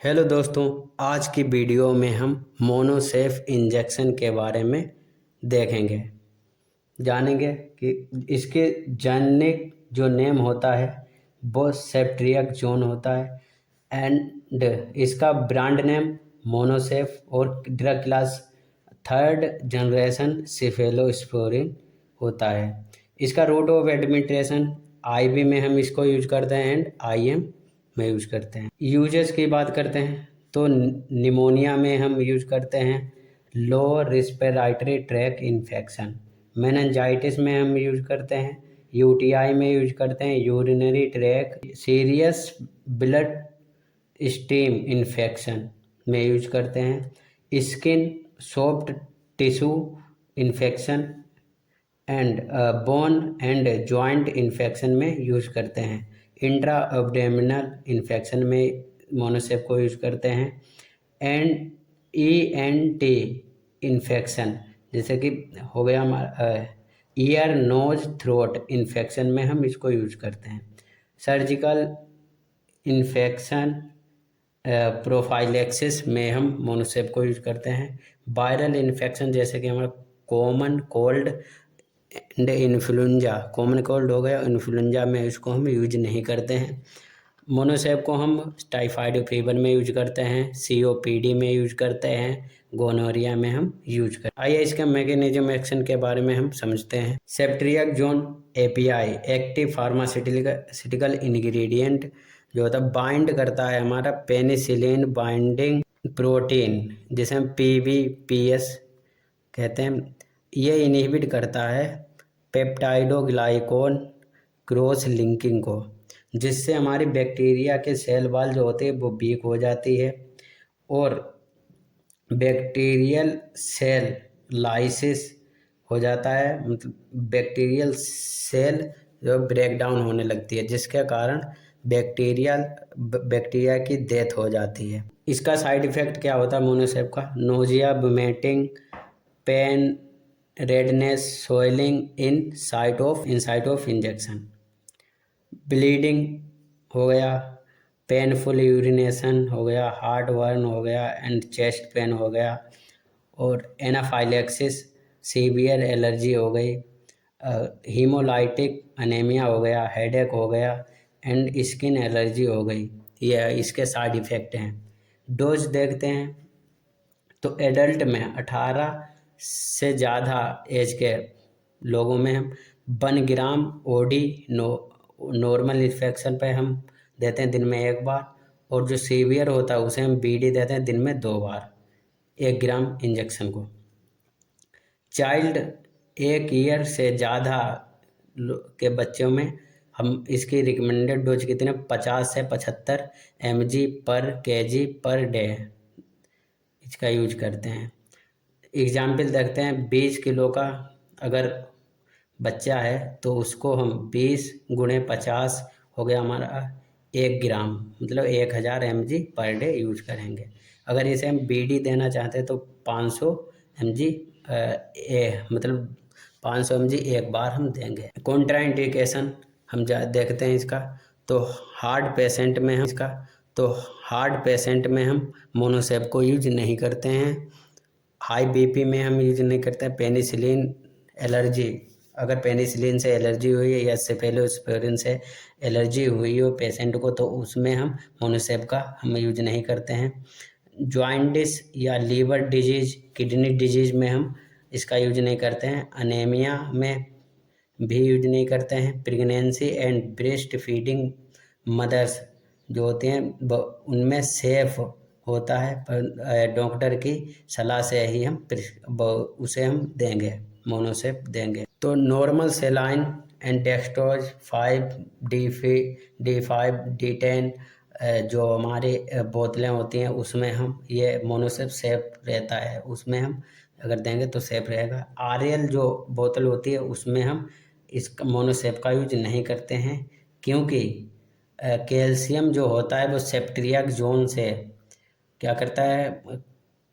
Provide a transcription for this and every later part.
Hello दोस्तों, आज की वीडियो में हम मोनोसेफ इंजेक्शन के बारे में देखेंगे, जानेंगे कि इसके जेनेरिक जो नेम होता है वो सेफ्ट्रियाक जोन होता है एंड इसका ब्रांड नेम मोनोसेफ और drug class third generation cephalosporin होता है। इसका रूट ऑफ एडमिनिस्ट्रेशन आईवी में हम इसको यूज करते हैं एंड आईएम में यूज करते हैं। यूजेस की बात करते हैं तो निमोनिया में हम यूज करते हैं, लो रिस्पिरेटरी ट्रैक इन्फेक्शन, मेनिंजाइटिस में हम यूज करते हैं, यूटीआई में यूज करते हैं, urinary track, serious blood stream infection में यूज करते हैं, skin soft tissue infection and bone and joint infection में यूज करते हैं, इंट्रा एब्डोमिनल इन्फेक्शन में मोनोसेफ को यूज करते हैं, एंड ईएनटी इन्फेक्शन जैसे कि हो गया हमारा ईयर नोज थ्रोट इन्फेक्शन में हम इसको यूज करते हैं, सर्जिकल इन्फेक्शन प्रोफाइलेक्सिस में हम मोनोसेफ को यूज करते हैं, वायरल इन्फेक्शन जैसे कि हमारा common cold and influenza, common cold हो गया, इन्फ्लुएंजा में इसको हम यूज नहीं करते हैं। मोनोसेफ को हम टाइफाइड फीवर में यूज करते हैं, सीओपीडी में यूज करते हैं, गोनोरिया में हम यूज करते हैं। आइए इसके मैकेनिज्म एक्शन के बारे में हम समझते हैं। Ceftriaxone API active pharmaceutical ingredient जो होता है बाइंड करता है हमारा पेनिसिलिन बाइंडिंग प्रोटीन जिसे हम पीबीपीएस कहते हैं। ये इनहिबिट करता है पेप्टाइडोग्लाइकोन क्रॉस लिंकिंग को, जिससे हमारी बैक्टीरिया के सेल वाल जो होते हैं वो वीक हो जाती है और बैक्टीरियल सेल लाइसिस हो जाता है, मतलब बैक्टीरियल सेल जो ब्रेक डाउन होने लगती है, जिसके कारण बैक्टीरिया की डेथ हो जाती है। इसका साइड इफेक्ट क्या होता है मोनोसेफ का? Nausea, vomiting, pain, redness, swelling in site of injection, bleeding हो गया, पेनफुल यूरिनेशन हो गया, हार्ट बर्न हो गया एंड चेस्ट पेन हो गया, और एनाफाइलेक्सिस, सीवियर एलर्जी हो गई, हीमोलाइटिक अनेमिया हो गया, हेडेक हो गया एंड स्किन एलर्जी हो गई। ये इसके साइड इफ़ेक्ट हैं। डोज देखते हैं तो एडल्ट में 18 से ज़्यादा एज के लोगों में हम 1 ग्राम ओडी नॉर्मल इन्फेक्शन पे हम देते हैं दिन में 1 बार, और जो सीवियर होता है उसे हम बीडी देते हैं दिन में 2 बार 1 ग्राम इंजेक्शन को। चाइल्ड 1 ईयर से ज़्यादा के बच्चों में हम इसकी रिकमेंडेड डोज कितने 50 से 75 mg पर kg पर डे इसका यूज करते हैं। एग्जाम्पल देखते हैं, 20 किलो का अगर बच्चा है तो उसको हम 20 गुणे 50 हो गया हमारा 1 ग्राम, मतलब 1000 mg पर डे यूज करेंगे। अगर इसे हम बीडी देना चाहते हैं तो 500 mg मतलब 500 mg 1 बार हम देंगे। कॉन्ट्राइंडिकेशन हम देखते हैं इसका, तो हार्ट पेशेंट में हम मोनोसेफ को यूज नहीं करते हैं। हाई बीपी में हम यूज नहीं करते हैं। पेनिसिलिन एलर्जी, अगर पेनिसिलिन से एलर्जी हुई है या सेफेलोस्पोरिन से एलर्जी हुई हो पेशेंट को, तो उसमें हम मोनोसेफ का हम यूज नहीं करते हैं। जॉइंटिस या लीवर डिजीज, किडनी डिजीज में हम इसका यूज नहीं करते हैं। अनेमिया में भी यूज नहीं करते हैं। Pregnancy and breast feeding mother's जो होते हैं उनमें सेफ होता है, पर डॉक्टर की सलाह से ही हम उसे हम देंगे, मोनोसेफ देंगे। तो normal saline and dextrose 5D5 D10 जो हमारी बोतलें होती हैं उसमें हम ये मोनोसेफ सेफ रहता है, उसमें हम अगर देंगे तो सेफ रहेगा। RL जो बोतल होती है उसमें हम इस मोनोसेफ का यूज नहीं करते हैं, क्योंकि कैल्शियम जो होता है वो सेफ्ट्रियाक जोन से क्या करता है,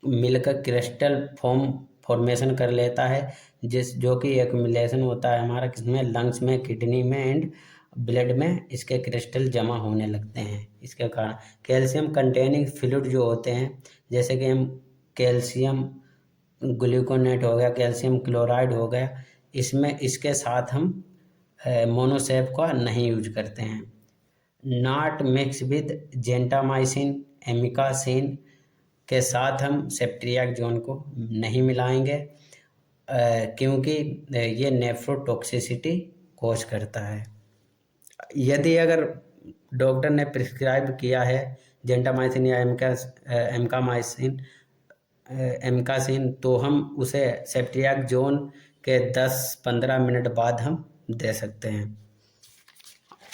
मिलकर क्रिस्टल फॉर्मेशन कर लेता है, जो कि एक्युमुलेशन होता है हमारा किसमें, लंग्स में, किडनी में एंड ब्लड में इसके क्रिस्टल जमा होने लगते हैं। इसके कारण कैल्शियम कंटेनिंग फ्लूइड जो होते हैं, जैसे कि हम कैल्शियम ग्लूकोनेट हो गया, कैल्शियम क्लोराइड हो गया, इसमें इसके साथ हम मोनोसेफ का नहीं यूज करते हैं। Not mix with gentamicin amikacin के साथ हम सेफ्ट्रियाक्सोन को नहीं मिलाएंगे, क्योंकि ये नेफ्रोटॉक्सिसिटी कॉज करता है। यदि अगर डॉक्टर ने प्रिस्क्राइब किया है जेंटामाइसिन या एमकासिन, तो हम उसे सेफ्ट्रियाक्सोन के 10-15 मिनट बाद हम दे सकते हैं।